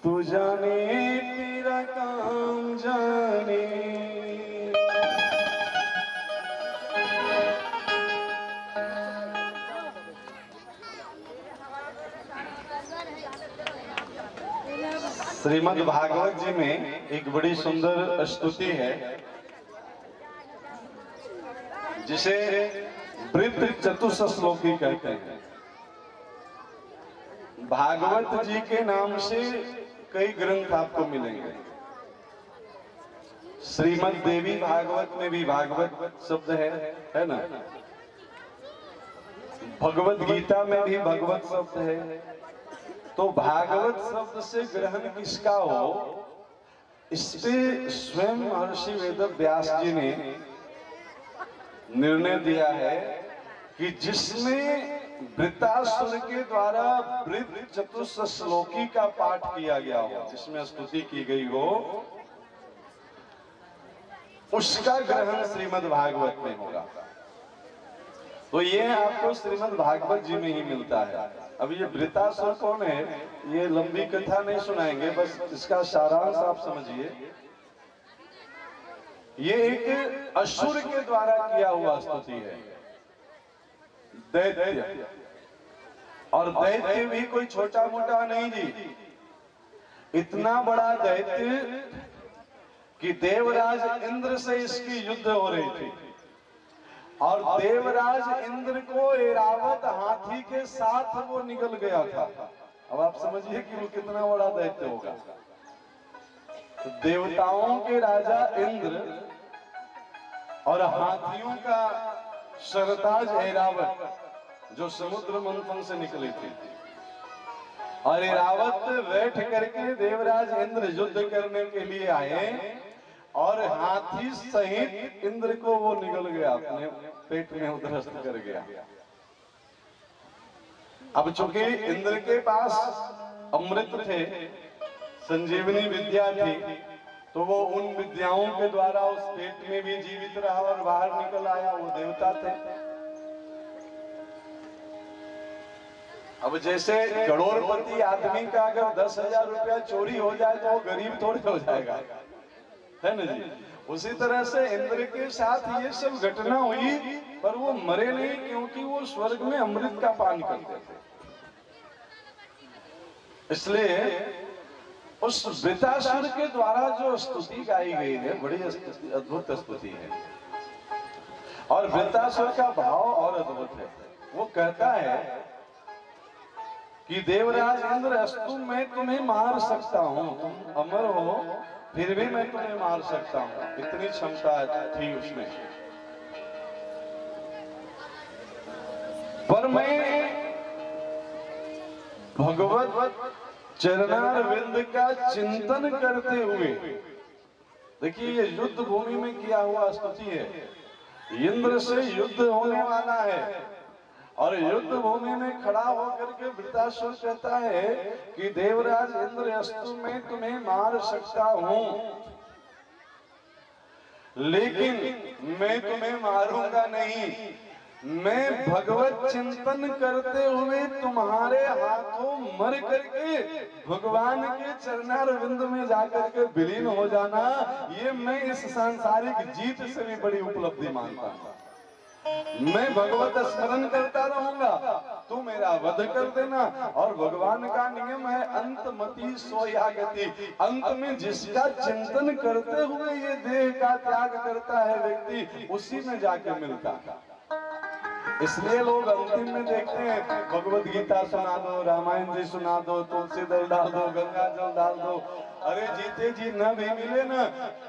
तू जाने तेरा काम जाने। श्रीमद् भागवत जी में एक बड़ी सुंदर स्तुति है जिसे वृत्त चतुश्लोकी कहते हैं। भागवत जी के नाम से कई ग्रंथ आपको मिलेंगे। श्रीमद् देवी भागवत में भी भागवत शब्द है ना। भगवत गीता में भी भगवत शब्द है। तो भागवत शब्द से ग्रहण किसका हो, इस पे स्वयं महर्षि वेद व्यास जी ने निर्णय दिया है कि जिसमें वृत्तासुर के द्वारा वृत्त चतुश्लोकी का पाठ किया गया हो, जिसमें स्तुति की गई हो, उसका ग्रहण श्रीमद् भागवत में होगा। तो ये आपको श्रीमद् भागवत जी में ही मिलता है। अब ये वृत्तासुर कौन है, ये लंबी कथा नहीं सुनाएंगे, बस इसका सारांश आप समझिए। ये एक असुर के द्वारा किया हुआ स्तुति है, दैत्य। और दैत्य भी कोई छोटा मोटा नहीं जी, इतना बड़ा दैत्य कि देवराज इंद्र से इसकी युद्ध हो रही थी और देवराज इंद्र को ऐरावत हाथी के साथ वो निकल गया था। अब आप समझिए कि वो कितना बड़ा दैत्य होगा। तो देवताओं के राजा इंद्र और हाथियों का सरताज ऐरावत जो समुद्र मंथन से निकले थे, और ऐरावत पे बैठ करके देवराज इंद्र युद्ध करने के लिए आए और हाथी सहित इंद्र को वो निगल गया, अपने पेट में उधरस्त कर गया। अब चूंकि इंद्र के पास अमृत थे, संजीवनी विद्या थी, तो वो उन विद्याओं के द्वारा उस पेट में भी जीवित रहा और बाहर निकल आया। वो देवता थे। अब जैसे करोड़पति आदमी का अगर 10,000 रुपया चोरी हो जाए तो वो गरीब थोड़ी हो जाएगा, है ना जी। उसी तरह से इंद्र के साथ ये सब घटना हुई, पर वो मरे नहीं, क्योंकि वो स्वर्ग में अमृत का पान करते थे। इसलिए उस वृत्तासुर के द्वारा जो स्तुति गाई गई है, बड़ी अद्भुत स्तुति है। और वृत्तासुर का भाव और अद्भुत है। वो कहता है कि देवराज इंद्र, अस्तु मैं तुम्हें मार सकता हूं, तुम अमर हो, फिर भी मैं तुम्हें मार सकता हूं। इतनी क्षमता थी उसमें। पर मैं भगवत चरणारविंद का चिंतन करते हुए, देखिए ये युद्ध भूमि में किया हुआ स्तुति है। इंद्र से युद्ध होने वाला है और युद्ध भूमि में खड़ा होकर के वृत्तासुर कहता है कि देवराज इंद्र, अस्तु मैं तुम्हें मार सकता हूं, लेकिन मैं तुम्हें मारूंगा नहीं। मैं भगवत चिंतन करते हुए तुम्हारे हाथों मर करके भगवान के चरणारविंद में जाकर के विलीन हो जाना, ये मैं इस सांसारिक जीत से भी बड़ी उपलब्धि मानता हूं। मैं भगवत स्मरण करता रहूंगा, तू मेरा वध कर देना। और भगवान का नियम है, अंत मति सोयागति। अंत में जिसका चिंतन करते हुए ये देह का त्याग करता है व्यक्ति, उसी में जाके मिलता है। इसलिए लोग अंतिम में देखते हैं, भगवत गीता सुना दो, रामायण जी सुना दो, तुलसी दल डाल दो, गंगा जल डाल दो। अरे जीते जी न भी मिले ना,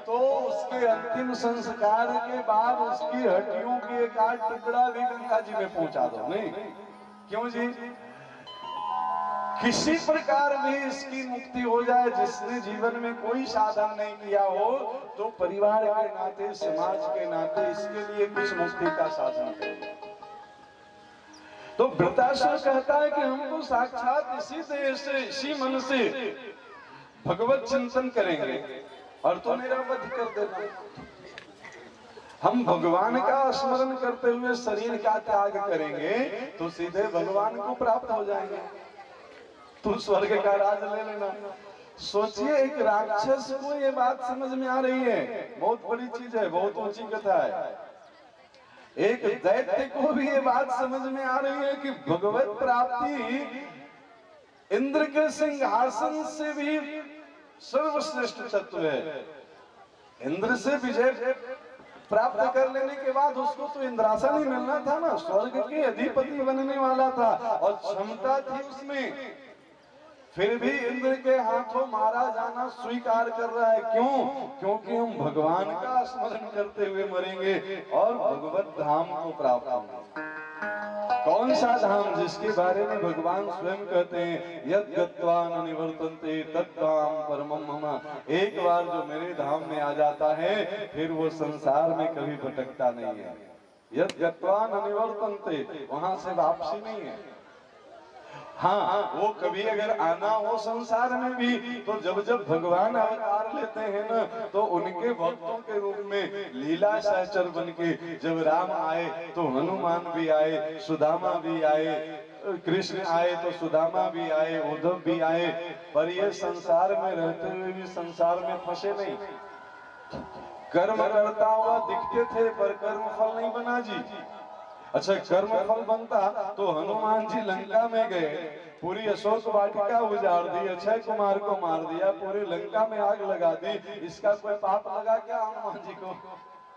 तो उसके अंतिम संस्कार के बाद उसकी हड्डियों की एक आध टुकड़ा भी गंगा जी में पहुंचा दो। नहीं, क्यों जी? किसी प्रकार भी इसकी मुक्ति हो जाए। जिसने जीवन में कोई साधन नहीं किया हो, तो परिवार के नाते, समाज के नाते इसके लिए कुछ मुक्ति का साधन करिए। तो वृत्तासुर कहता है कि हम तो साक्षात इसी देह से, इसी मन से भगवत चिंतन करेंगे और तो मेरा वध कर देना। हम भगवान का स्मरण करते हुए शरीर का त्याग करेंगे तो सीधे भगवान को प्राप्त हो जाएंगे। तू स्वर्ग का राज ले लेना। सोचिए एक राक्षस को ये बात समझ में आ रही है, बहुत बड़ी चीज है, बहुत ऊंची कथा है। एक दैत्य को भी ये बात समझ में आ रही है कि भगवत प्राप्ति इंद्र के सिंहासन से भी सर्वश्रेष्ठ तत्व है। इंद्र से विजय प्राप्त कर लेने के बाद उसको तो इंद्रासन ही मिलना था ना, स्वर्ग के अधिपति बनने वाला था और क्षमता थी उसमें, फिर भी इंद्र के हाथों मारा जाना स्वीकार कर रहा है। क्यों? क्योंकि हम भगवान का स्मरण करते हुए मरेंगे और भगवत धाम को प्राप्त होंगे। कौन सा धाम? जिसके बारे में भगवान स्वयं कहते हैं, यद् गत्वा न निवर्तन्ते तद्धाम परमं मम। एक बार जो मेरे धाम में आ जाता है फिर वो संसार में कभी भटकता नहीं है। यद् गत्वा न निवर्तन्ते, वहां से वापसी नहीं है। हाँ, वो कभी अगर आना हो संसार में भी तो जब जब भगवान अवतार लेते हैं ना, तो उनके भक्तों के रूप में लीला सहचर बन के जब राम आए तो हनुमान भी आए, सुदामा भी आए, कृष्ण आए तो सुदामा भी आए, उद्धव भी आए, पर ये संसार में रहते हुए भी संसार में फंसे नहीं। कर्म करता हुआ दिखते थे पर कर्म फल नहीं बना जी। अच्छा, कर्म फल बनता तो हनुमान जी लंका में गए, पूरी अशोक वाटिका उजाड़ दी, अक्षय कुमार को मार दिया, पूरी लंका में आग लगा दी, इसका कोई पाप लगा क्या हनुमान जी को?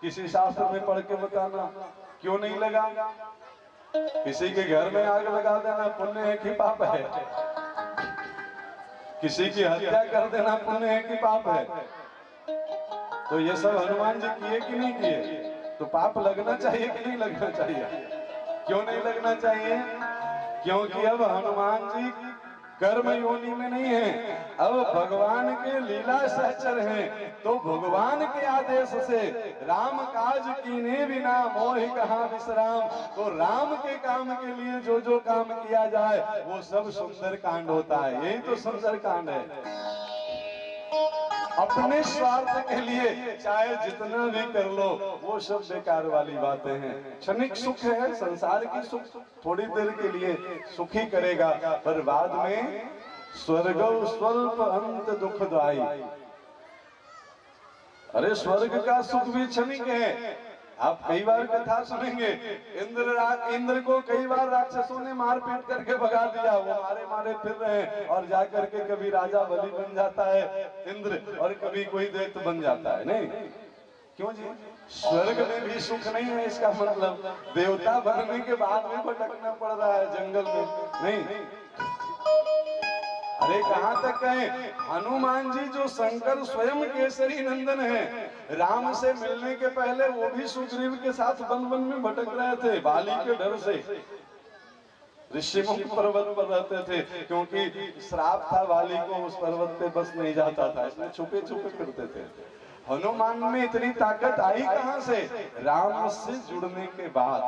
किसी शास्त्र में पढ़ के बताना, क्यों नहीं लगा? किसी के घर में आग लगा देना पुण्य है कि पाप है? किसी की हत्या कर देना पुण्य है कि पाप है? तो ये सब हनुमान जी किए कि नहीं किए? तो पाप लगना चाहिए कि नहीं लगना चाहिए? क्यों नहीं लगना चाहिए? क्योंकि अब हनुमान जी कर्म योनि में नहीं है, अब भगवान के लीला सहचर हैं। तो भगवान के आदेश से राम काज कीने बिना मोहि कहाँ विश्राम, तो राम के काम के लिए जो जो काम किया जाए वो सब सुंदर कांड होता है। यही तो सुंदर कांड है। अपने स्वार्थ के लिए चाहे जितना भी कर लो वो सब बेकार वाली बातें हैं। क्षणिक सुख है, संसार की सुख थोड़ी देर के लिए सुखी करेगा, पर बाद में स्वर्ग स्वल्प अंत दुखदाई। अरे स्वर्ग का सुख भी क्षणिक है। आप कई बार कथा सुनेंगे, इंद्र को कई बार राक्षसों ने मार पीट करके भगा दिया, वो मारे मारे फिर रहे हैं, और जाकर के कभी राजा बलि बन जाता है इंद्र, और कभी कोई दैत्य बन जाता है। नहीं, क्यों जी? स्वर्ग में भी सुख नहीं है, इसका मतलब देवता बनने के बाद में भटकना पड़ रहा है जंगल में? नहीं। अरे कहां तक कहें, हनुमान जी जो शंकर स्वयं केसरी नंदन है, राम से मिलने के पहले वो भी सुग्रीव के साथ वन वन में भटक रहे थे, बाली के डर से ऋषिमुख पर्वत पर रहते थे, क्योंकि श्राप था बाली को, उस पर्वत पे बस नहीं जाता था, इसलिए छुपे छुपे फिरते थे। हनुमान में इतनी ताकत आई कहां से? राम से जुड़ने के बाद।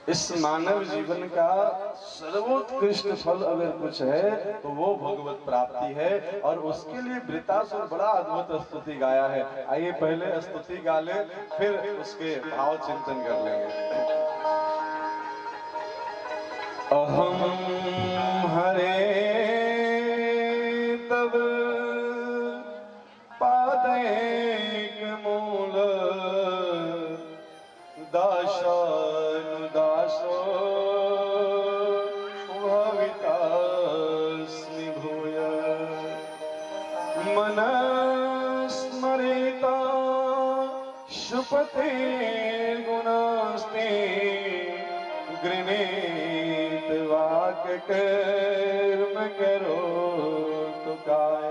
इस मानव जीवन का सर्वोत्कृष्ट फल अगर कुछ है तो वो भगवत प्राप्ति है, और उसके लिए वृतासुर बड़ा अद्भुत स्तुति गाया है। आइए पहले स्तुति गा ले, फिर उसके भाव चिंतन कर लेंगे। अहम हरे तब पादैक मूल दासो भवितास्मि भूय मन स्मरेता शुपते गुणास्ते गृणीत वाक् कर्म करो तो काय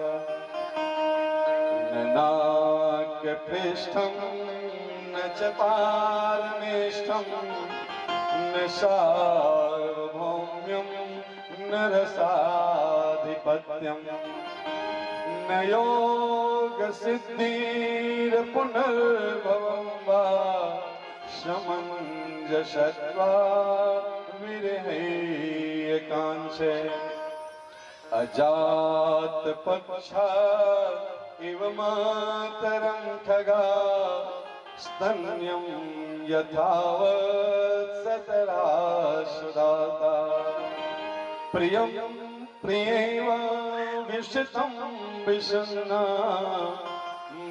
न नाक पृष्ठम न च पारमेष्ठम न सार्वभौम्यं न रसाधिपत्यं न योग सिद्धिर पुनर्भवं वा समञ्जसत्वा विरहैकांशे अजात पक्षा इव मातरं खगा स्तन्यं यथावत् सतरा सुदाता प्रियं प्रियैव विशितं विषण्णा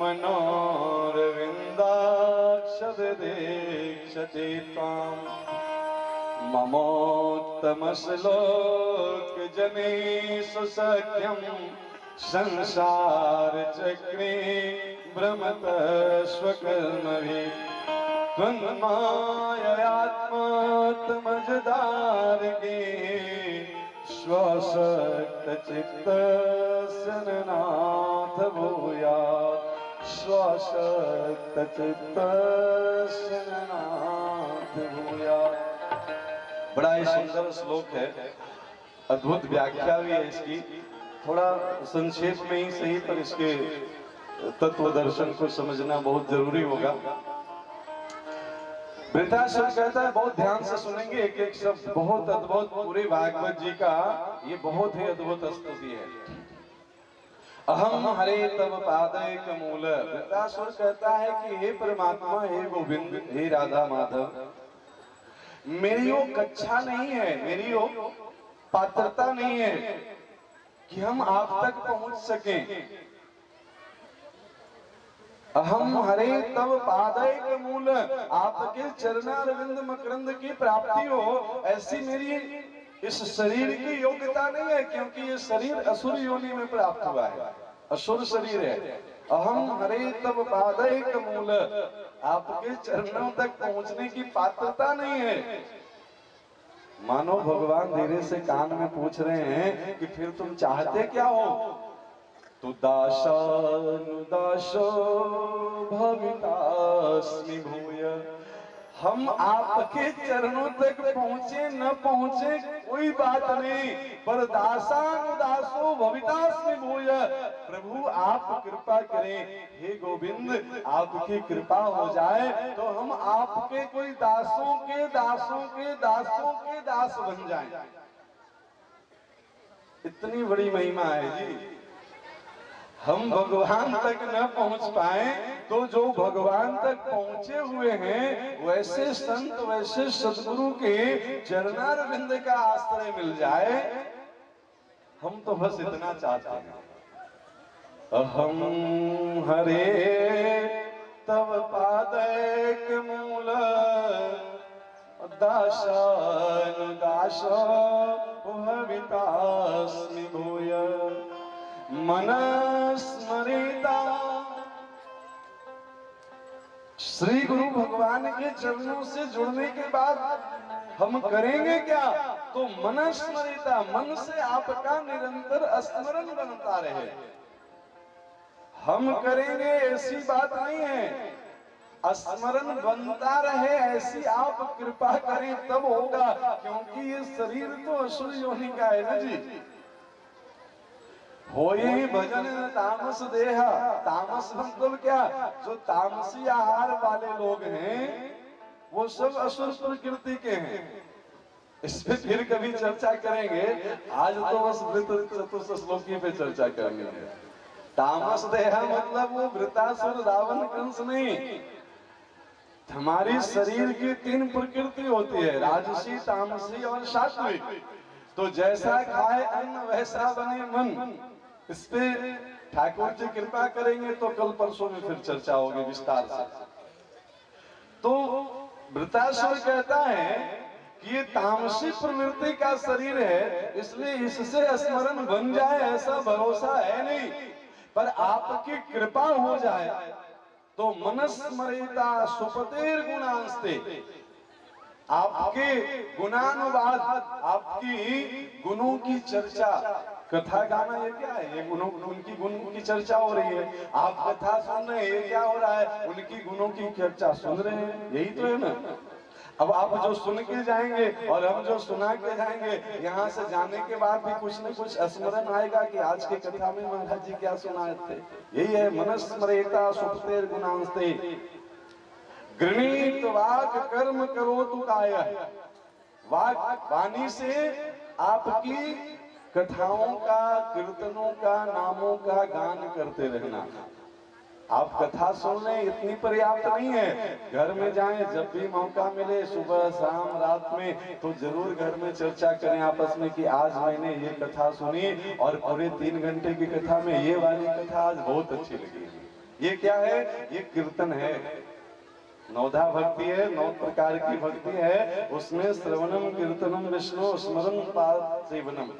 मनोरविन्दाक्षदीक्षते त्वाम् ममोत्तमश्लोकजनेषु सख्यं संसारचक्रे भ्रमत स्वकर्मभिः त्वन्माययात्मात्मजदार्गे स्वशक्तचित्तस्य नाथ भूयात् स्वशक्तचित्तस्य नाथ भूयात्। बड़ा ही सुंदर श्लोक है, अद्भुत व्याख्या भी है इसकी। थोड़ा संक्षेप में ही सही पर इसके तत्व दर्शन को समझना बहुत जरूरी होगा। वृत्रासुर कहता है, बहुत ध्यान से सुनेंगे एक एक शब्द, बहुत अद्भुत। पूरे भागवत जी का ये बहुत ही अद्भुत स्तुति है। अहम हरे तव पादैक मूल। वृत्रासुर कहता है कि हे परमात्मा, हे गोविंद, हे राधा माधव, मेरी वो कक्षा नहीं है, मेरी वो पात्रता नहीं है कि हम आप तक पहुंच सकें। अहम हरे तव पादैक मूल, आपके चरणारविंद मकरंद की प्राप्ति हो, ऐसी मेरी इस शरीर की योग्यता नहीं है, क्योंकि ये शरीर असुर योनि में प्राप्त हुआ है, असुर शरीर है। अहम हरे तव पादैक मूल, आपके चरणों तक पहुंचने की पात्रता नहीं है। मानो भगवान धीरे से कान में पूछ रहे हैं कि फिर तुम चाहते क्या हो? तु दासानुदासो भवितास्मि भूय। हम आपके चरणों तक पहुंचे न पहुंचे कोई बात नहीं, पर दासानुदासो भवितास्मि भूय। प्रभु आप कृपा करें, हे गोविंद, आपकी कृपा हो जाए तो हम आपके कोई दासों के दासों के दासों के दास बन जाएं। इतनी बड़ी महिमा है जी। हम भगवान तक न पहुंच पाए तो जो भगवान तक पहुंचे हुए हैं वैसे संत, वैसे सद्गुरु के चरणारविंद का आश्रय मिल जाए, हम तो बस इतना चाहते हैं। अहम हरे तव पादैक मूल, दासानुदासो भवितास्मि भूय। मनस्मृता। श्री गुरु भगवान के चरणों से जुड़ने के बाद हम करेंगे क्या? तो मनस्मृता, मन से आपका निरंतर स्मरण बनता रहे। हम करेंगे ऐसी बात नहीं है, स्मरण बनता रहे ऐसी आप कृपा करें तब होगा, क्योंकि ये शरीर तो असुर योनि का है ना जी। होए भजन तामस देहा। तामस मतलब क्या? जो तामसी आहार वाले लोग हैं वो सब असुर प्रकृति के हैं। इस पे फिर कभी चर्चा करेंगे, आज तो बस वृत्त चतुर्थ श्लोकी पे चर्चा करनी है। तामस देहा मतलब वो वृतासुर रावण कंस नहीं। हमारी शरीर की तीन प्रकृति होती है, राजसी, तामसी और सात्विक। तो जैसा खाए अन्न वैसा बने मन। इस पे ठाकुर जी कृपा करेंगे तो कल परसों में फिर चर्चा होगी विस्तार से। तो वृत्रासुर कहता है कि ये तामसी प्रवृत्ति का शरीर है, इसलिए इससे स्मरण बन जाए ऐसा भरोसा है नहीं, पर आपकी कृपा हो जाए तो मनस्मृता सुपतेर गुणांस्ते। आपके गुणानुवाद, आपकी गुणों की चर्चा, कथा गाना ये क्या है? ये गुणों, उनकी गुणों की चर्चा हो रही है। आप कथा सुन रहे हैं, ये क्या हो रहा है? उनकी गुणों की चर्चा सुन रहे हैं, यही तो है ना। अब आप जो सुन के जाएंगे और हम जो सुना के जाएंगे, यहाँ से जाने के बाद भी कुछ न कुछ स्मरण आएगा कि आज के कथा में महाराज जी क्या सुनाए थे। यही है मनस्मृता सुपतेर गुणांस्ते। गृणीत वाक कर्म करो तु काय। वाक वाणी से आपकी कथाओं का, कीर्तनों का, नामों का गान करते रहना। आप कथा सुन लें इतनी पर्याप्त नहीं है, घर में जाएं जब भी मौका मिले, सुबह शाम रात में, तो जरूर घर में चर्चा करें आपस में कि आज मैंने ये कथा सुनी और पूरे 3 घंटे की कथा में ये वाली कथा आज बहुत अच्छी लगी। ये क्या है? ये कीर्तन है, नवधा भक्ति है, 9 प्रकार की भक्ति है। उसमें श्रवणम कीर्तनम विष्णु स्मरण पाद सेवनम,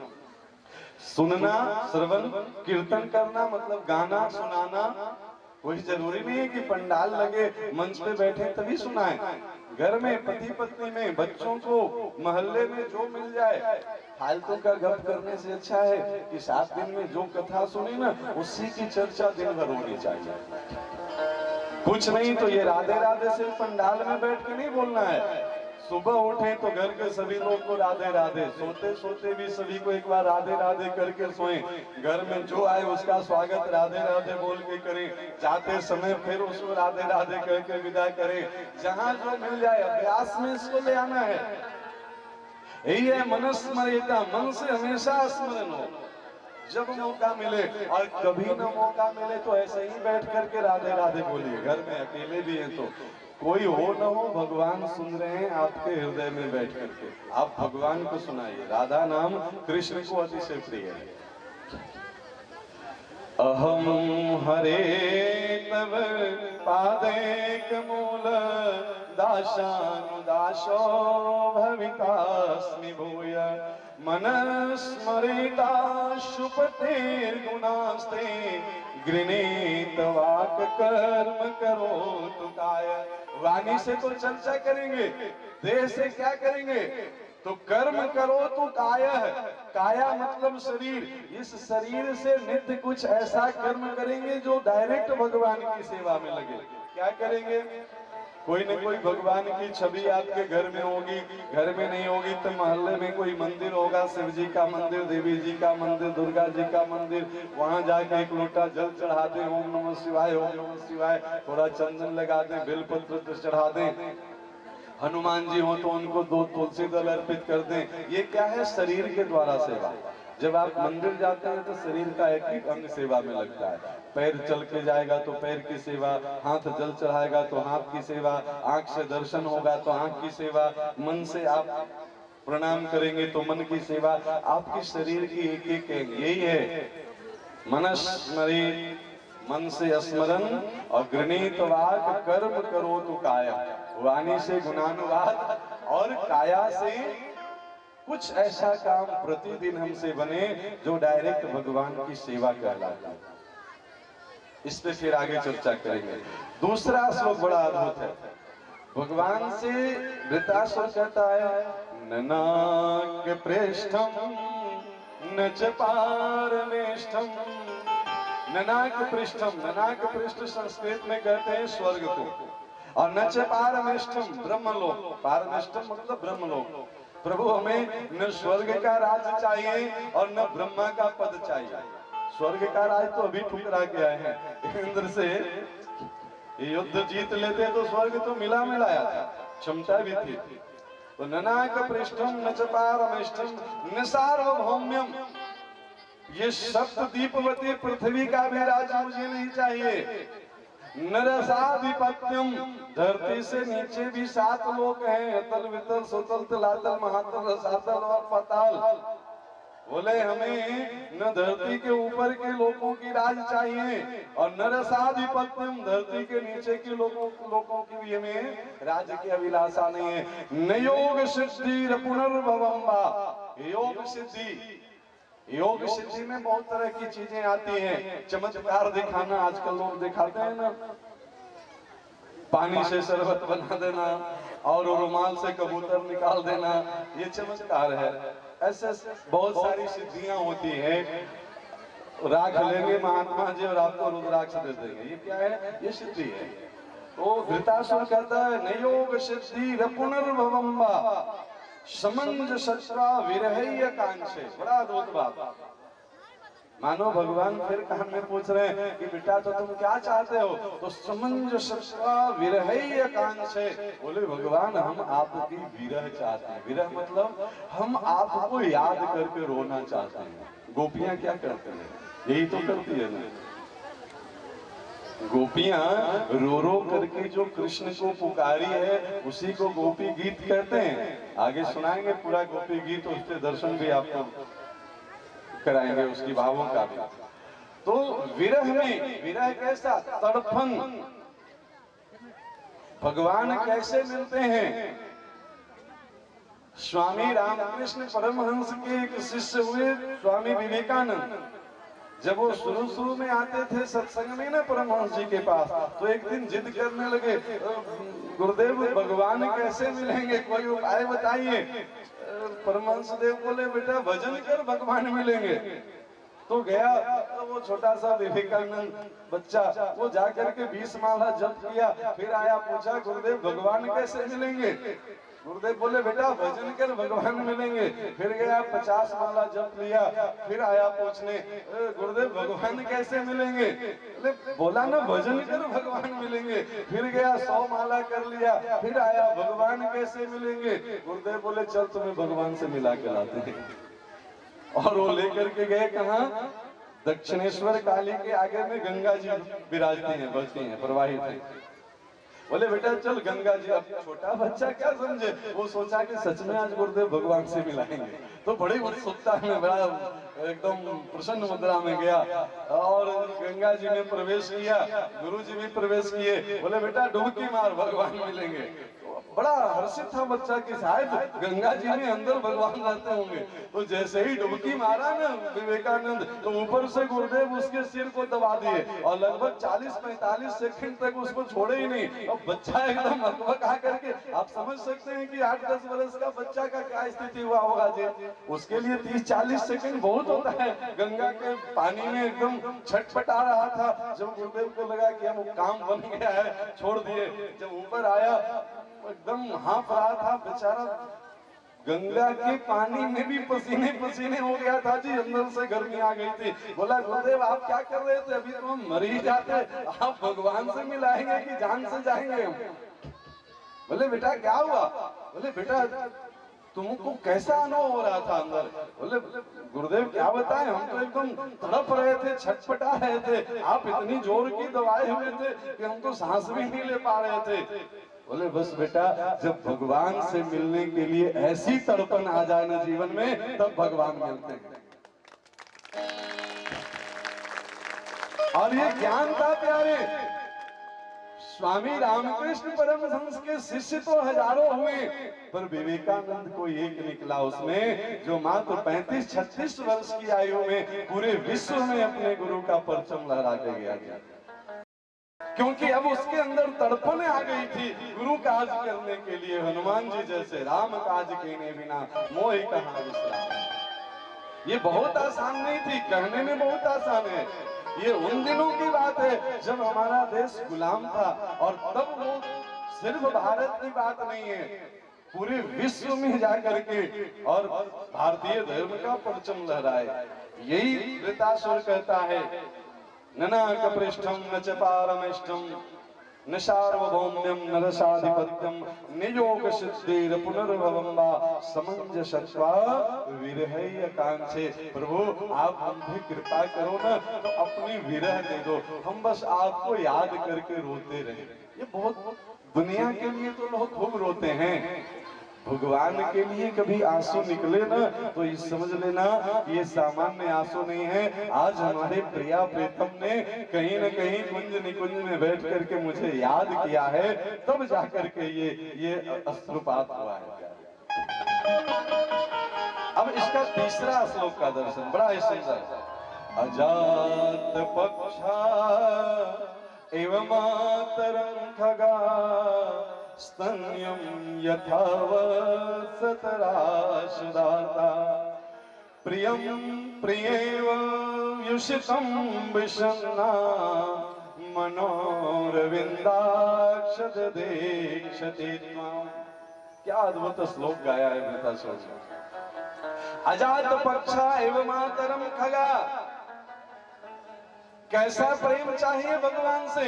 सुनना, श्रवण, कीर्तन करना मतलब गाना सुनाना। कोई जरूरी नहीं है कि पंडाल लगे मंच पे बैठे तभी सुनाए। घर में पति पत्नी में बच्चों को मोहल्ले में जो मिल जाए, फालतू का गप करने से अच्छा है कि 7 दिन में जो कथा सुनी ना उसी की चर्चा दिन भर होनी चाहिए। कुछ नहीं तो ये राधे राधे सिर्फ पंडाल में बैठ के नहीं बोलना है। सुबह उठे तो घर के सभी लोग को राधे राधे, सोते सोते भी सभी को एक बार राधे राधे करके सोएं। घर में जो आए उसका स्वागत राधे राधे बोल के करें, जाते समय फिर उसको राधे राधे करके विदा करें। जहां जो मिल जाए अभ्यास में इसको ले आना है। यही है मनस्मृता, मन से हमेशा स्मरण हो जब मौका मिले, और कभी ना मौका मिले तो ऐसे ही बैठ करके राधे राधे बोलिए। घर में अकेले भी हैं तो कोई हो न हो, भगवान सुन रहे हैं आपके हृदय में बैठ करके, आप भगवान को सुनाइए। राधा नाम कृष्ण को अतिशय प्रिय है। अहम हरे तव पादैक मूल दाशानुदासो भवितास्मि भूय मनस्मृता शुपतेर्गुणास्ते गृणीत वाक कर्म करोतु काय। वाणी से तो चर्चा करेंगे, देह से क्या करेंगे? तो कर्म करो तो काया है, काया मतलब शरीर। इस शरीर से नित्य कुछ ऐसा कर्म करेंगे जो डायरेक्ट भगवान की सेवा में लगे। क्या करेंगे? कोई न कोई भगवान की छवि आपके घर में होगी, घर में नहीं होगी तो मोहल्ले में कोई मंदिर होगा, शिव जी का मंदिर, देवी जी का मंदिर, दुर्गा जी का मंदिर, वहां जाके एक लोटा जल चढ़ा दें, ओम नमः शिवाय ओम नमः शिवाय, थोड़ा चंदन लगा दें, बेलपत्र चढ़ा दें। हनुमान जी हो तो उनको 2 तुलसी दल अर्पित कर दें। ये क्या है? शरीर के द्वारा सेवा। जब आप मंदिर जाते हैं तो शरीर का एक एक अंग सेवा में लगता है। पैर चल के जाएगा तो पैर की सेवा, हाथ जल चढ़ाएगा तो हाथ की सेवा, आंख से दर्शन होगा तो आंख की सेवा, मन से आप प्रणाम करेंगे तो मन की सेवा। आपकी शरीर की एक एक अंग, यही है मनस्मरी, मन से स्मरण, और गृणीत वाक कर्म करो तो काया, वाणी से गुणानुवाद और काया से कुछ ऐसा काम प्रतिदिन हमसे बने जो डायरेक्ट भगवान की सेवा कहलाता है। इस पे फिर आगे चर्चा करेंगे। दूसरा श्लोक बड़ा अद्भुत है। भगवान से वृत्रासुर कहता है, ननाक पृष्ठम न च पारमेष्ठम। ननाक पृष्ठम, ननाक पृष्ठ संस्कृत में कहते हैं स्वर्ग को, और न च पारमेष्ठम ब्रह्मलोक। पारमेष्ठम मतलब ब्रह्मलोक। प्रभु हमें न स्वर्ग का राज चाहिए और न ब्रह्मा का पद चाहिए। स्वर्ग का राज तो अभी ठुकरा के आए हैं। इंद्र से युद्ध जीत लेते तो स्वर्ग तो मिला मिलाया था, क्षमता भी थी। तो ननाक पृष्ठम न च पारमेष्ठम न सार्वभौम्यम, ये सप्तदीपवती पृथ्वी का भी राज मुझे नहीं चाहिए। नरसाधिपत्यम, धरती से नीचे भी 7 लोक हैं, अतल वितल सुतल तलातल महातल रसातल और पाताल। बोले हमें न धरती के ऊपर के लोगों की राज चाहिए और नरसाधिपत्यम, धरती के नीचे के लोगों की भी हमें राज की अभिलाषा नहीं है। न योग सिद्धि पुनर्भवम वा, योग सिद्धि, योग सिद्धि में बहुत तरह की चीजें आती हैं। चमत्कार दिखाना, आजकल लोग दिखाते हैं ना, पानी से शरबत बना देना और रुमाल से कबूतर निकाल देना, ये चमत्कार है। ऐसे बहुत सारी सिद्धियां होती हैं। राख लेंगे महात्मा जी और आपको रुद्राक्ष दे देंगे, ये क्या है? ये सिद्धि है। तो वृत्रासुर कहता है, न योग सिद्धि पुनर्भवम वा समंजसत्वा विरहय कांक्षे। बड़ा अद्भुत बात। मानो भगवान फिर कान में पूछ रहे हैं कि बेटा तो तुम क्या चाहते हो? तो समंजसत्वा विरहय कांक्षे। बोले भगवान हम आपकी विरह चाहते हैं। विरह मतलब हम आपको याद करके रोना चाहते हैं। गोपियां क्या करते हैं? यही तो करती है ना। गोपियां रो रो करके जो कृष्ण को पुकारी है उसी को गोपी गीत कहते हैं। आगे सुनाएंगे पूरा गोपी गीत, उसके दर्शन भी आपको कराएंगे, उसकी भावों का भी। तो विरह में, विरह कैसा तड़पन, भगवान कैसे मिलते हैं। स्वामी रामकृष्ण परमहंस के एक शिष्य हुए स्वामी विवेकानंद। जब वो शुरू में आते थे सत्संग में ना परमहंस जी के पास, तो एक दिन जिद करने लगे, गुरुदेव भगवान कैसे मिलेंगे, कोई उपाय बताइए। परमहंस देव बोले, बेटा भजन कर भगवान मिलेंगे। तो गया तो वो छोटा सा विवेकानंद बच्चा, वो जाकर के 20 माला जप किया, फिर आया पूछा, गुरुदेव भगवान कैसे मिलेंगे। गुरुदेव बोले, बेटा भजन कर भगवान मिलेंगे। फिर गया 50 माला जप लिया, फिर आया पूछने, गुरुदेव भगवान कैसे मिलेंगे। बोला ना भजन कर भगवान मिलेंगे। फिर गया 100 माला कर लिया, फिर आया भगवान कैसे मिलेंगे। गुरुदेव बोले, चल तुम्हें भगवान से मिला के लाते हैं। और वो लेकर के गए कहाँ, दक्षिणेश्वर काली के आगे में गंगा जी विराजती हैं, बहती हैं, प्रवाहित हैं। बोले, बेटा चल गंगा जी। अब छोटा बच्चा क्या समझे, वो सोचा कि सच में आज गुरुदेव भगवान से मिलाएंगे। तो बड़ी उत्सुकता में, बड़ा एकदम प्रसन्न मुद्रा में गया और गंगा जी में प्रवेश किया। गुरु जी भी प्रवेश किए। बोले, बेटा डुबकी मार भगवान मिलेंगे। बड़ा हर्षित था बच्चा कि शायद गंगा जी में अंदर भगवान रहते होंगे। तो जैसे ही डुबकी मारा ना विवेकानंद, तो ऊपर से गुरुदेव उसके सिर को दबा दिए और लगभग 40-45 सेकंड तक उसको छोड़े ही नहीं। अब बच्चा एकदम हकबक आकर के, आप समझ सकते हैं कि 8-10 वर्ष का बच्चा का क्या स्थिति हुआ होगा जी। उसके लिए 30-40 सेकंड बहुत होता है। गंगा के पानी में एकदम छटपटा रहा था। जब गुरुदेव को लगा कि अब काम बन गया है, छोड़ दिए। जब ऊपर आया एकदम हाँफ रहा था बेचारा, गंगा के पानी में भी पसीने पसीने हो गया था जी, अंदर से गर्मी आ गई थी। बोला, गुरुदेव आप क्या कर रहे थे, अभी तो हम मर ही जाते, आप भगवान से मिलाएंगे कि जान से जाएंगे हम। बोले, बेटा क्या हुआ। बोले, बेटा तुमको कैसा अनुभव हो रहा था अंदर। बोले, गुरुदेव क्या बताएं, हम तो एकदम तड़प रहे थे, छटपटा रहे थे, आप इतनी जोर की दवाई हुए थे कि हम तो सांस भी नहीं ले पा रहे थे। बोले, बस बेटा जब भगवान से मिलने के लिए ऐसी तड़पन आ जाए ना जीवन में, तब भगवान मिलते हैं। और ये ज्ञान था प्यारे। स्वामी रामकृष्ण परमहंस के शिष्य तो हजारों हुए, पर विवेकानंद को एक निकला उसमें, जो मात्र 35-36 वर्ष की आयु में पूरे विश्व में अपने गुरु का परचम लहरा के गया। क्योंकि अब उसके अंदर तड़पन आ गई थी गुरु काज करने के लिए। हनुमान जी जैसे, राम काज केने बिना मोहि कहाँ विश्राम। ये बहुत आसान नहीं थी, कहने में बहुत आसान है। ये उन दिनों की बात है जब हमारा देश गुलाम था, और तब वो सिर्फ भारत की बात नहीं है, पूरे विश्व में जाकर के और भारतीय धर्म का परचम लहराए। यही वृतासुर कहता है, ननाकपृष्ठम न च पारमेष्ठम न सार्वभौम्यम न रसाधिपत्यम नियोग सिद्धिर पुनर्भवम वा समंजसत्वा विरहय कांक्षे। प्रभु आप हम भी कृपा करो ना, तो अपनी विरह दे दो, हम बस आपको याद करके रोते रहे। ये बहुत, दुनिया के लिए तो लोग खूब रोते हैं, भगवान के लिए कभी आंसू निकले ना तो ये समझ लेना ये सामान्य आंसू नहीं है। आज हमारे प्रिया प्रीतम ने कहीं न कहीं कुंज निकुंज में बैठ करके मुझे याद किया है, तब जाकर के ये अश्रुपात हुआ है। अब इसका तीसरा श्लोक का दर्शन बड़ा ही सुंदर। अजात पक्षा एवं मातरं खगा स्तन्यं यथावत् सतराशुदाता प्रियं प्रियेव युषितं विषन्ना मनोरविंदाक्षदीक्षते त्वाम्। क्या अद्भुत श्लोक गाया है वृतासुर जी। अजात पक्षा एवं मातरम खगा, कैसा प्रेम चाहिए भगवान से।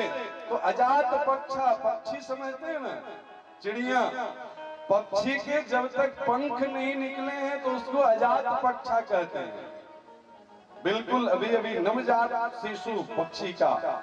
तो अजात पक्षा, पक्षी समझते हैं ना, चिड़िया, पक्षी के जब तक पंख नहीं निकले हैं तो उसको अजात पक्षा कहते हैं। बिल्कुल अभी अभी नवजात शिशु पक्षी का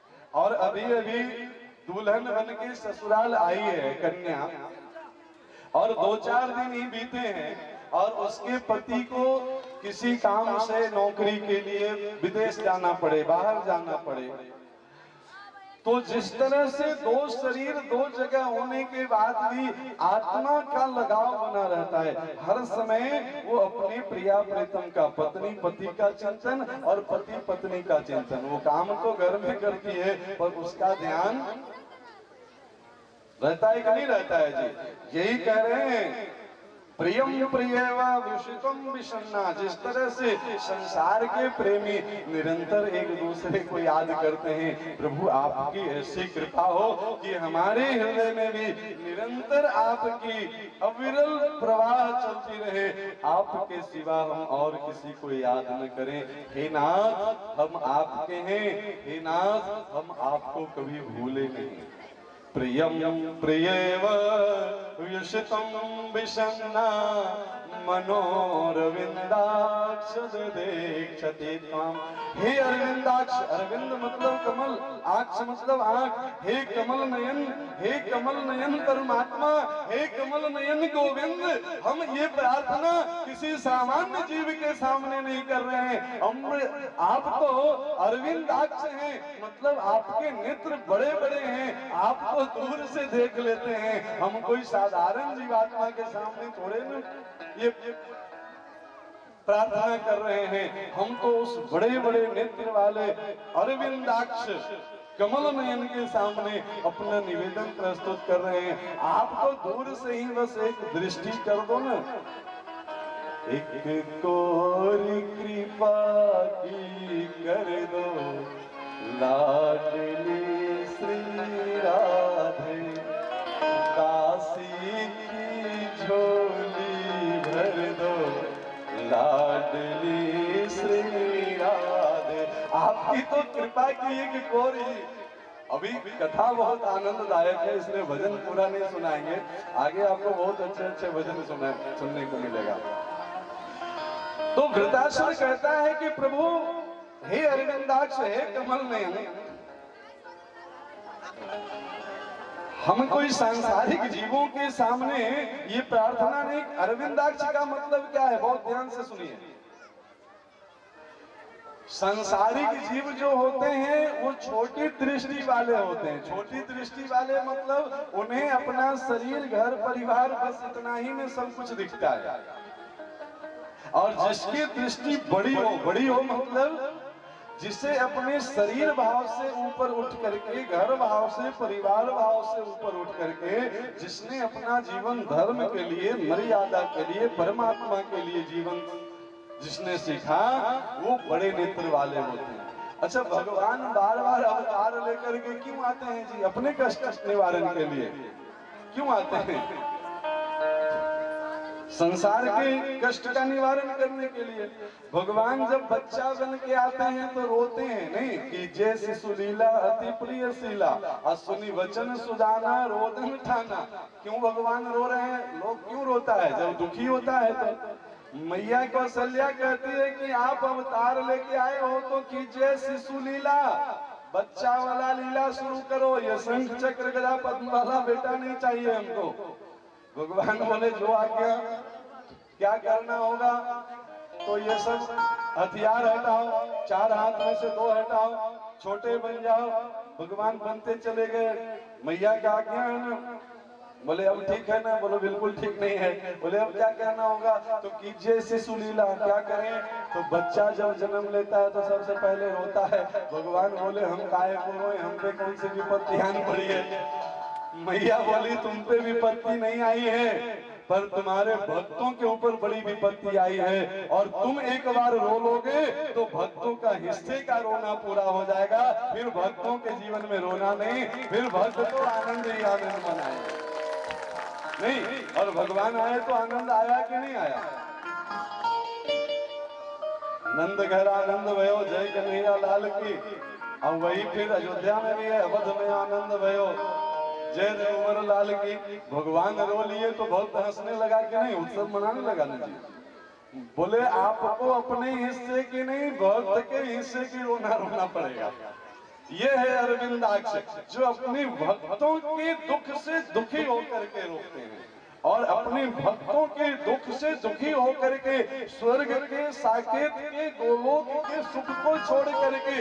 और अभी अभी दुल्हन बन के ससुराल आई है कन्या, और 2-4 दिन ही बीते हैं और उसके पति को किसी काम से नौकरी के लिए विदेश जाना पड़े, बाहर जाना पड़े, तो जिस तरह से दो शरीर दो जगह होने के बाद भी आत्मा का लगाव बना रहता है, हर समय वो अपने प्रिया प्रीतम का, पत्नी पति का चिंतन और पति पत्नी का चिंतन। वो काम तो घर में करती है पर उसका ध्यान रहता है कि नहीं रहता है जी? यही कह रहे हैं, प्रियम प्रियवा विषितम विषन्ना। जिस तरह से संसार के प्रेमी निरंतर एक दूसरे को याद करते हैं, प्रभु आपकी ऐसी कृपा हो कि हमारे हृदय में भी निरंतर आपकी अविरल प्रवाह चलती रहे, आपके सिवा हम और किसी को याद न करें। हे नाथ हम आपके हैं, हे नाथ हम आपको कभी भूले नहीं। प्रियम प्रियव विषितम विषन्ना मनोरविंदाक्ष दीक्षते त्वाम। हे अरविंदाक्ष, अरविंद मतलब कमल, आक्ष मतलब आंख, हे कमल नयन, हे कमल नयन परमात्मा, हे कमल नयन गोविंद, हम ये प्रार्थना किसी सामान्य जीव के सामने नहीं कर रहे हैं। हम आप तो अरविंदाक्ष हैं, मतलब आपके नेत्र बड़े बड़े हैं, आपको दूर से देख लेते हैं। हम कोई साधारण जीवात्मा के सामने थोड़े न ये प्रार्थना कर रहे हैं, हम तो उस बड़े बड़े नेत्र वाले अरविंदाक्ष कमल नयन के सामने अपना निवेदन प्रस्तुत कर रहे हैं। आप तो दूर से ही बस एक दृष्टि कर दो ना, एक कोरी कृपा की कर दो लाडली श्री राधे, दासी की झोली भर दो लाडली श्री राधे। आपकी तो कृपा की एक कोरी। अभी कथा बहुत आनंददायक है, इसलिए भजन पूरा नहीं सुनाएंगे, आगे आपको बहुत अच्छे अच्छे भजन सुनने को मिलेगा। तो वृतासुर कहता है कि प्रभु हे अरविंदाक्ष, हे कमल नयन, हम कोई सांसारिक जीवों के सामने ये प्रार्थना नहीं। अरविंदाक्ष का मतलब क्या है, बहुत ध्यान से सुनिए। सांसारिक जीव जो होते हैं वो छोटी दृष्टि वाले होते हैं। छोटी दृष्टि वाले मतलब उन्हें अपना शरीर, घर, परिवार, बस इतना ही में सब कुछ दिखता है। और जिसकी दृष्टि बड़ी हो मतलब जिसे अपने शरीर भाव से ऊपर उठ करके, घर भाव से, परिवार भाव से ऊपर उठ करके, जिसने अपना जीवन धर्म के लिए, मर्यादा के लिए, परमात्मा के लिए जीवन जिसने सीखा, वो बड़े नेत्र वाले होते हैं। अच्छा, भगवान बार बार अवतार लेकर के क्यों आते हैं जी? अपने कष्ट निवारण के लिए क्यों आते हैं? संसार के कष्ट का निवारण करने के लिए। भगवान जब बच्चा बन के आते हैं तो रोते हैं नहीं कि जय शिशु लीला अति प्रिय शीला, असुनी वचन सुजाना रोदन ठाना। क्यों भगवान रो रहे हैं? लोग क्यों रोता है? जब दुखी होता है तो मैया कौशल्या कहती है कि आप अवतार लेके आए हो तो कीजिए शिशु लीला, बच्चा वाला लीला शुरू करो, ये शंख चक्र गदा पद्म वाला बेटा नहीं चाहिए हमको। भगवान बोले जो आज्ञा, क्या करना होगा? तो ये सब हथियार हटाओ, 4 हाथ में से 2 हटाओ, छोटे बन जाओ। भगवान बनते चले गए। मैया का आज्ञा है ना? बोले अब ठीक है ना? बोलो बिल्कुल ठीक नहीं है। बोले अब क्या करना होगा? तो कीजिए शिशु लीला। क्या करें? तो बच्चा जब जन्म लेता है तो सबसे पहले रोता है। भगवान बोले हम काहे को रोए, हम पे कौन सी विपत्ति आन पड़ी है? मैया बोली तुम पे विपत्ति नहीं आई है, पर तुम्हारे भक्तों के ऊपर बड़ी विपत्ति आई है, और तुम एक बार रो लोगे तो भक्तों का हिस्से का रोना पूरा हो जाएगा। फिर भक्तों के जीवन में रोना नहीं, फिर भक्त तो आनंद ही आनंद मनाएंगे। नहीं, और भगवान आए तो आनंद आया कि नहीं आया? नंद घर आनंद भयो, जय कन्हैया लाल की। अब वही फिर अयोध्या में भी है, अवध में आनंद भयो, जय रघुवर लाल की। भगवान रो लिए तो भक्त हंसने लगा कि नहीं, उत्सव मनाने लगा ना जी। बोले आपको अपने हिस्से की नहीं, भक्त के हिस्से की रोना रोना पड़ेगा। ये है अरविंदाक्ष, जो अपने भक्तों के दुख से दुखी होकर के रोकते हैं और अपने भक्तों के दुख से दुखी होकर के स्वर्ग के साकेत के गोलोक के सुख को छोड़ करके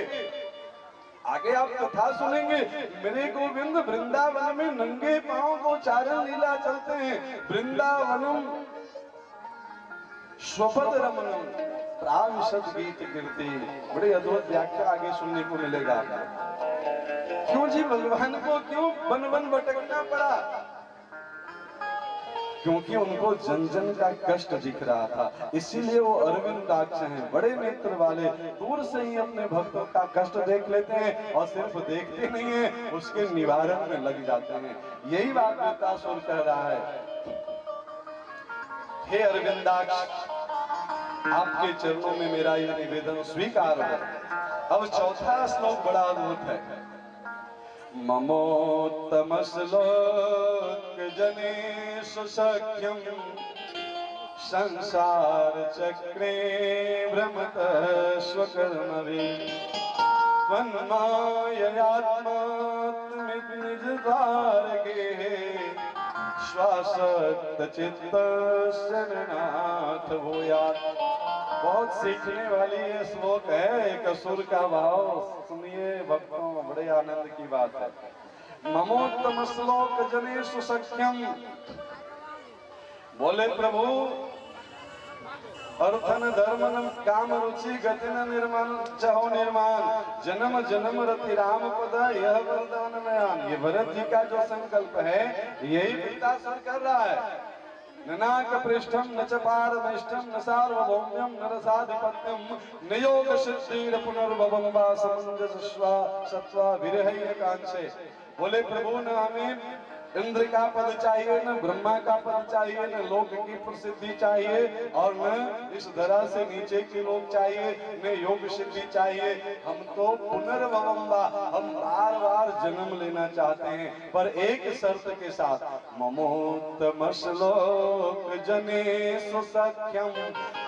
आगे आप कथा सुनेंगे। मेरे गोविंद वृंदावन में नंगे पांव को चारण लीला चलते हैं। वृंदावनम स्वपद रमनम प्राविशद गीत कीर्ति, बड़े अद्भुत व्याख्या आगे सुनने को मिलेगा। क्यों जी भगवान को क्यों वन वन भटकना पड़ा? क्योंकि उनको जन जन का कष्ट दिख रहा था, इसीलिए वो अरविंदाक्ष हैं, बड़े नेत्र वाले। दूर से ही अपने भक्तों का कष्ट देख लेते हैं और सिर्फ देखते नहीं हैं, उसके निवारण में लग जाते हैं। यही बात वृत्तासुर कह रहा है। हे अरविंदाक्ष, आपके चरणों में मेरा यह निवेदन स्वीकार हो। अब चौथा श्लोक बड़ा अद्भुत है। ममोत्तम श्लोक जनेषु सख्यम संसार चक्रे भ्रमत स्वकर्मभिः त्वन्माययात्मात्मिक निजद्वारके श्वासत चित्त शरणार्थ भूयात्। बहुत सीखने वाली ये श्लोक है, एक असुर का भाव सुनिए भक्तों, बड़े आनंद की बात है। ममोत्तम श्लोक जनेषु सख्यम, बोले प्रभु अर्थन धर्मन काम रुचि गति न निर्माण चाहो निर्माण जन्म जन्म रति राम पद यह वरदान नयान। ये भरत जी का जो संकल्प है यही वृत्तासुर कर रहा है। ननाक पृष्ठम न च पारमेष्ठम न सार्वभौम्यम न रसाधिपत्यम न योग सिद्धिर पुनर्भवम वा समंजसस्वा सत्वा विरहैर कांक्षे। बोले प्रभु न हमें इंद्र का पद चाहिए, न ब्रह्मा का पद चाहिए, न लोक की प्रसिद्धि चाहिए और न इस धरा से नीचे के लोग चाहिए, न योग सिद्धि चाहिए। हम तो पुनर्भवम्बा, हम बार बार जन्म लेना चाहते हैं, पर एक शर्त के साथ। ममोत्तम श्लोक जनेषु सख्यम,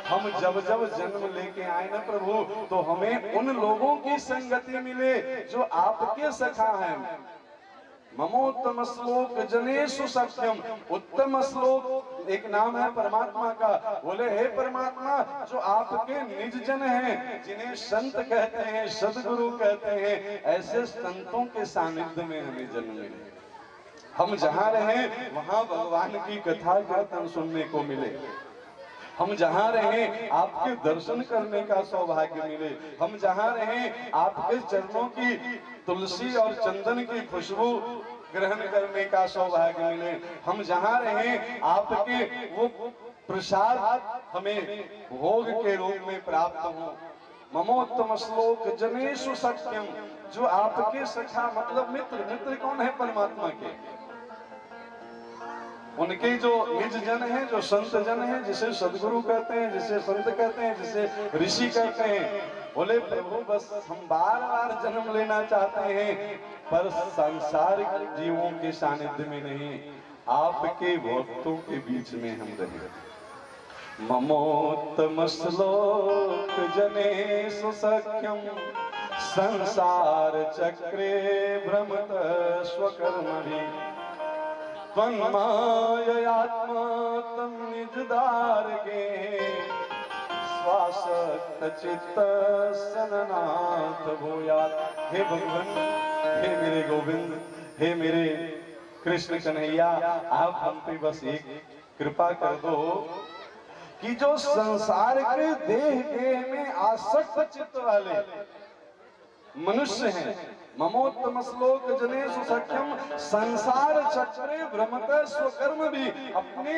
हम जब जब जन्म लेके आए ना प्रभु, तो हमें उन लोगों की संगति मिले जो आपके सखा हैं। ममोत्तम श्लोक जनेषु सख्यम, उत्तम श्लोक एक नाम है परमात्मा का। बोले हे परमात्मा, जो आपके निज जन हैं, जिन्हें संत कहते हैं, सदगुरु कहते हैं, ऐसे संतों के सानिध्य में हमें जन्म मिले। हम जहाँ रहें वहाँ भगवान की कथा कीर्तन सुनने को मिले। हम जहाँ रहें आपके दर्शन करने का सौभाग्य मिले। हम जहाँ रहें आपके चरणों की तुलसी और चंदन की खुशबू ग्रहण करने का सौभाग्य मिले। हम जहाँ रहें आपके वो प्रसाद हमें भोग के रूप में प्राप्त हो। ममोत्तम श्लोक जनेषु सख्यम, जो आपके सखा मतलब मित्र। मित्र कौन है? परमात्मा के। उनके जो निज जन हैं, जो संत जन हैं, जिसे सदगुरु कहते हैं, जिसे संत कहते हैं, जिसे ऋषि कहते हैं। बोले प्रभु बस हम बार बार जन्म लेना चाहते हैं, पर सांसारिक जीवों के सानिध्य में नहीं, आपके भक्तों के बीच में हम रहे। ममोत्तम श्लोक जनेषु सख्यम संसार चक्रे भ्रमत स्वकर्मभिः त्वन्माययात्मा तम निजदारगे श्वासत चित्त सननाथ भूयात्। हे भगवान, हे मेरे गोविंद, हे मेरे कृष्ण कन्हैया, आप हम पे बस एक कृपा कर दो कि जो संसार के देह में आसक्त चित्त वाले मनुष्य हैं, ममोत्तम श्लोक जनेषु सख्यम संसार चक्रे भ्रमत स्वकर्म भी, अपने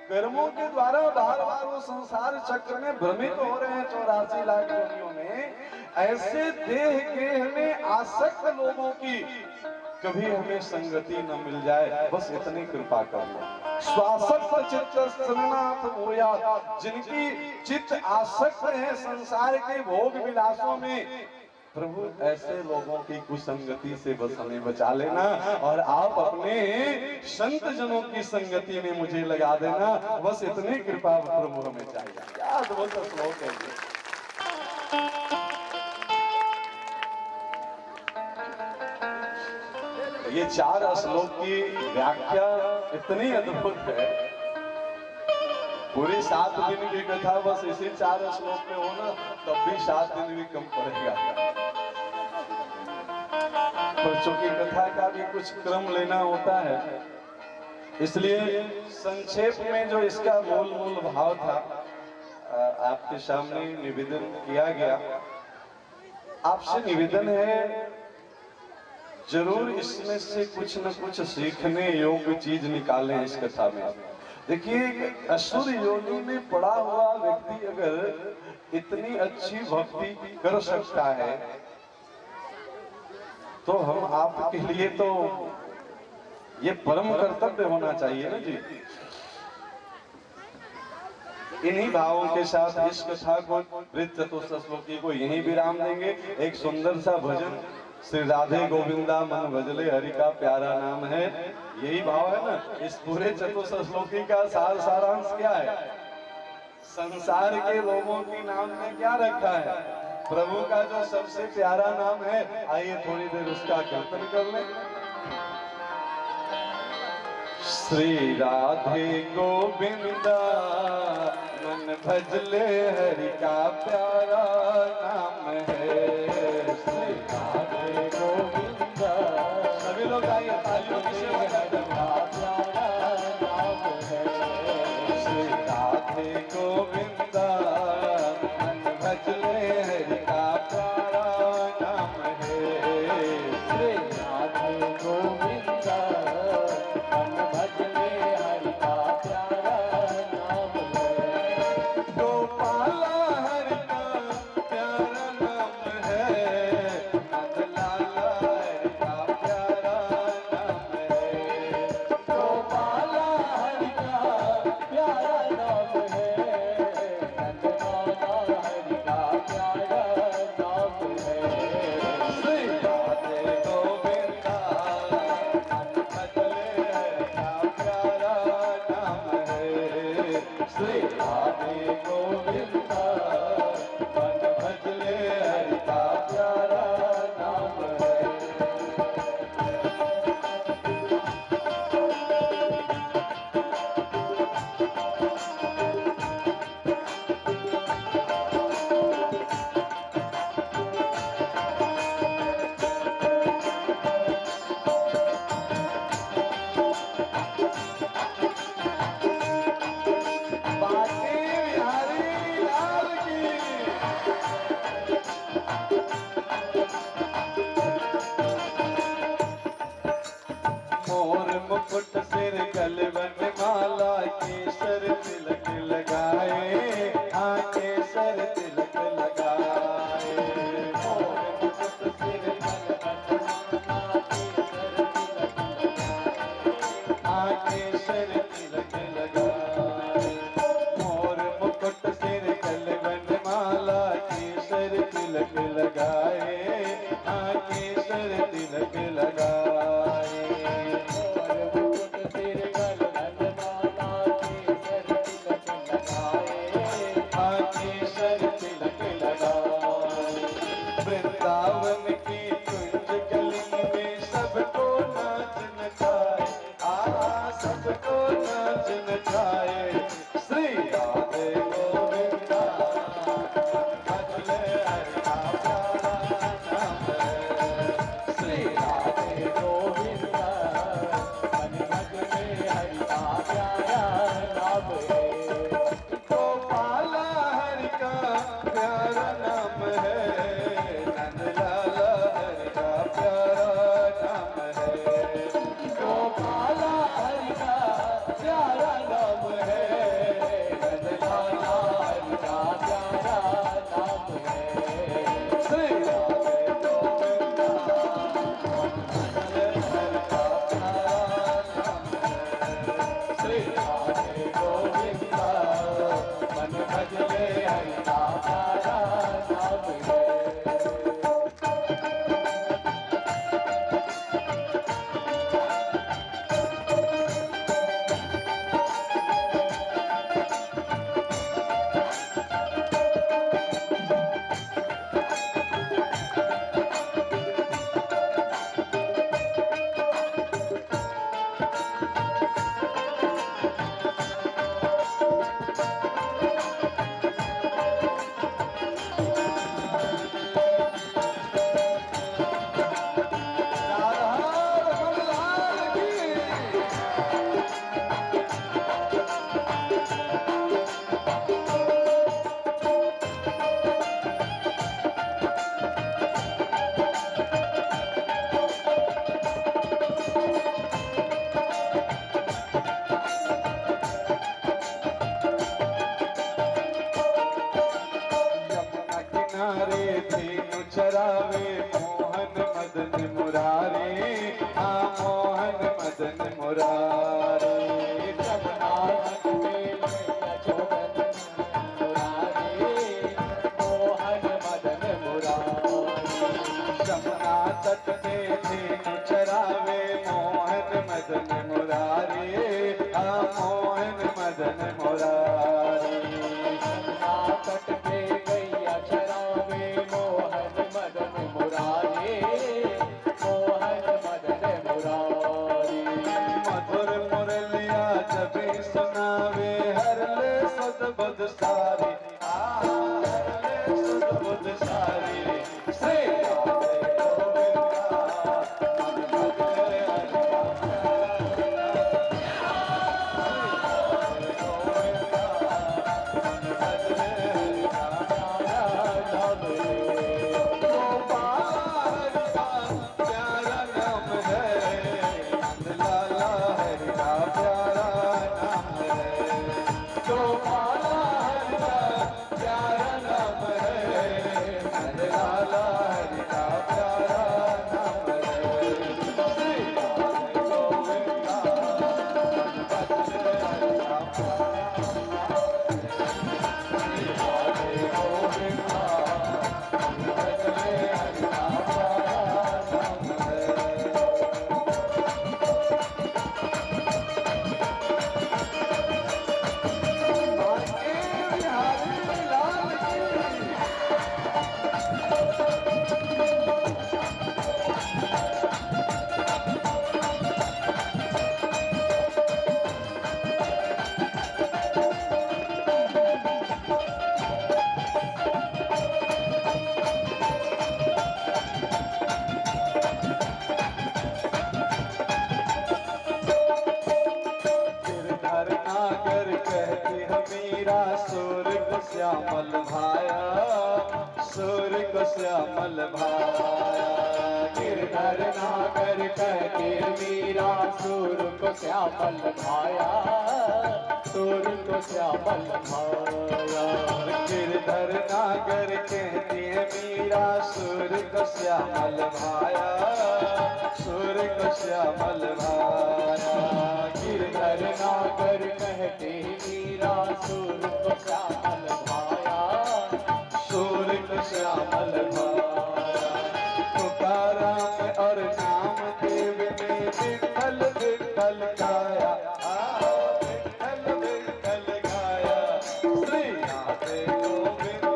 कर्मों के द्वारा बार बार वो संसार चक्र में भ्रमित हो रहे हैं 84 लाख योनियों में। ऐसे देह में आसक्त लोगों की कभी हमें संगति न मिल जाए, बस इतनी कृपा कर लो। श्वासत चित्त सन्नाथ भूयात्, जिनकी चित्त आसक्त है संसार के भोग विलासों में, प्रभु ऐसे लोगों की कुसंगति से बस हमें बचा लेना और आप अपने संत जनों की संगति में मुझे लगा देना। बस इतनी कृपा प्रभु हमें चाहिए। क्या अद्भुत श्लोक है ये। ये 4 श्लोक की व्याख्या इतनी अद्भुत है, पूरी 7 दिन की कथा बस इसी 4 श्लोक में हो ना, तब भी 7 दिन भी कम पड़ेगा। पर चूंकि कथा का भी कुछ क्रम लेना होता है, इसलिए संक्षेप में जो इसका मूल भाव था आपके सामने निवेदन किया गया। आपसे निवेदन है, जरूर इसमें से कुछ न कुछ सीखने योग्य चीज निकालें इस कथा में। देखिए, असुर योनि में पड़ा हुआ व्यक्ति अगर इतनी अच्छी भक्ति कर सकता है, तो हम आपके लिए तो ये परम कर्तव्य होना चाहिए ना जी। इन्हीं भावों के साथ इस कथा को, चतुश्लोकी को यहीं विराम देंगे। एक सुंदर सा भजन, श्री राधे गोविंदा मन भजले हरि का प्यारा नाम है, यही भाव है ना। इस पूरे चतुश्लोकी का सारांश क्या है? संसार के लोगों के नाम में क्या रखा है? प्रभु का जो सबसे प्यारा नाम है। आइए थोड़ी देर उसका कीर्तन कर लें। श्री राधे गोविंदा मन भजले हरि का प्यारा नाम है। श्री राधे गोविंदा, सभी लोग आइए तालियों की सेवा करते हैं। प्यारा नाम है श्री राधे गोविंदा मन भजले हरि का प्यारा नाम है। श्री राधे गोविंदा मन भजले हरि का प्यारा नाम है। गोपाला हरि का प्यारा नाम है, नंदलाला हरि का प्यारा नाम है। गोपाला हरि का प्यारा नाम है, नंदलाला हरि का प्यारा नाम है। श्री राधे गोविंदा मन भजले हरि का प्यारा नाम है। श्री राधे गोविंदा मन भजले हरि का प्यारा नाम है। बांके बिहारी लाल की। मोर मुकुट सिर गलबन माला, केसर तिलक लगाए, केसर तिलक लगाए। मोर मुकुट सिर गलबन माला, केसर तिलक लगाए। मोर मुकुट सिर गलबन माला, केसर तिलक लगाए, केसर तिलक लगाए। मोर मुकुट सिर गलबन माला, केसर तिलक लगाए, केसर तिलक लगाए। वृंदावन की कुंज गली में सबको नाच नचाए, सबको नाच नचाए। श्री राधे गोविंदा भजले हरि का प्यारा नाम है। श्री राधे गोविंदा मन भजले हरि का प्यारा नाम है। गोपाला हरि का प्यारा नाम है, नंदलाला हरि का प्यारा नाम है। गोपाला हरि का प्यारा नाम है, नंदलाला हरि का प्यारा नाम है। श्री राधे गोविंदा भजले हरि का प्यारा नाम है। श्री राधे गोविंदा मन भजले हरि का प्यारा धीनु चरावे मोहन मदन मुरारी, हाँ मोहन मदन मुरारी। जमुना तट पे धीनु चरावे मोहन मदन मुरारी, हाँ मोहन मदन मुरारी। जमुना तट पे गैया चरावे मोहन मदन मुरारी, मोहन मदन मुरारी। मधुर मुरलिया जबी सुनावे हरले सुध बुध सारी, हरले सुध बुध सारी। श्री राधे गोविंदा मन भजले श्यामल भाया, सूर्य को श्यामल भाया। गिरधर नागर कहते मीरा सूर को श्यामल भाया, सूर को श्यामल भाया। गिरधर नागर कहती है मीरा सूर्य को श्यामल भाया, सूर्य को श्यामल भाया। गिरधर नागर कहते मीरा सूर को श्यामल भाया, सूर्य को श्यामल भाया। तुकाराम और नामदेव ने विठ्ठल विठ्ठल गाया, विठ्ठल विठ्ठल गाया। श्री राधे गोविंदा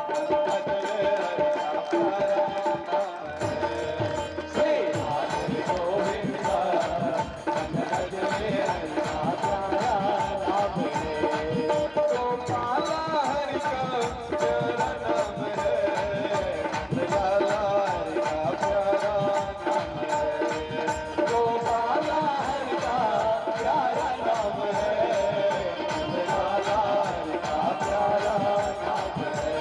मन भजले हरि प्यारा नाम है। श्री राधे गोविंदा मन भजले हरि प्यारा नाम है। गोपाला हरि का प्यारा नाम है, लाला हरि का प्यारा नाम है। गोपाला हरि का प्यारा नाम है, लाला हरि का प्यारा नाम है।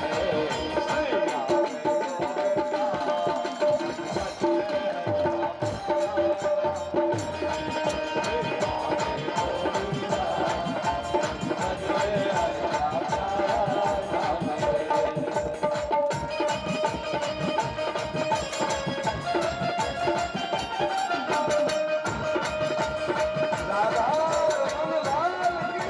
श्री राधे राधा रमन लाल की।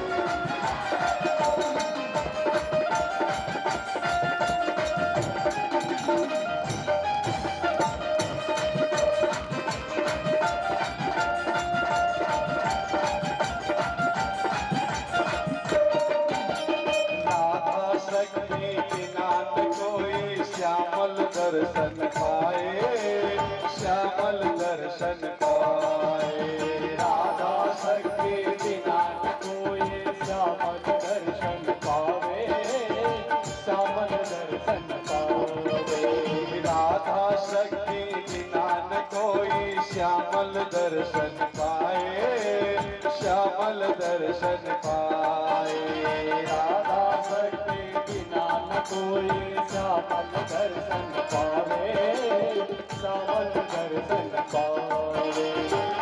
राधा शक्ति बिना कोई श्यामल दर्शन पाए, श्यामल दर्शन पाए। राधा शक्ति बिना कोई श्यामल दर्शन पावे, श्यामल दर्शन पावे। राधा शक्ति बिना कोई श्यामल दर्शन पाए, श्यामल दर्शन पाए। राधा शक्ति बिना कोई श्यामल दर्शन पावे, श्यामल दर्शन पावे।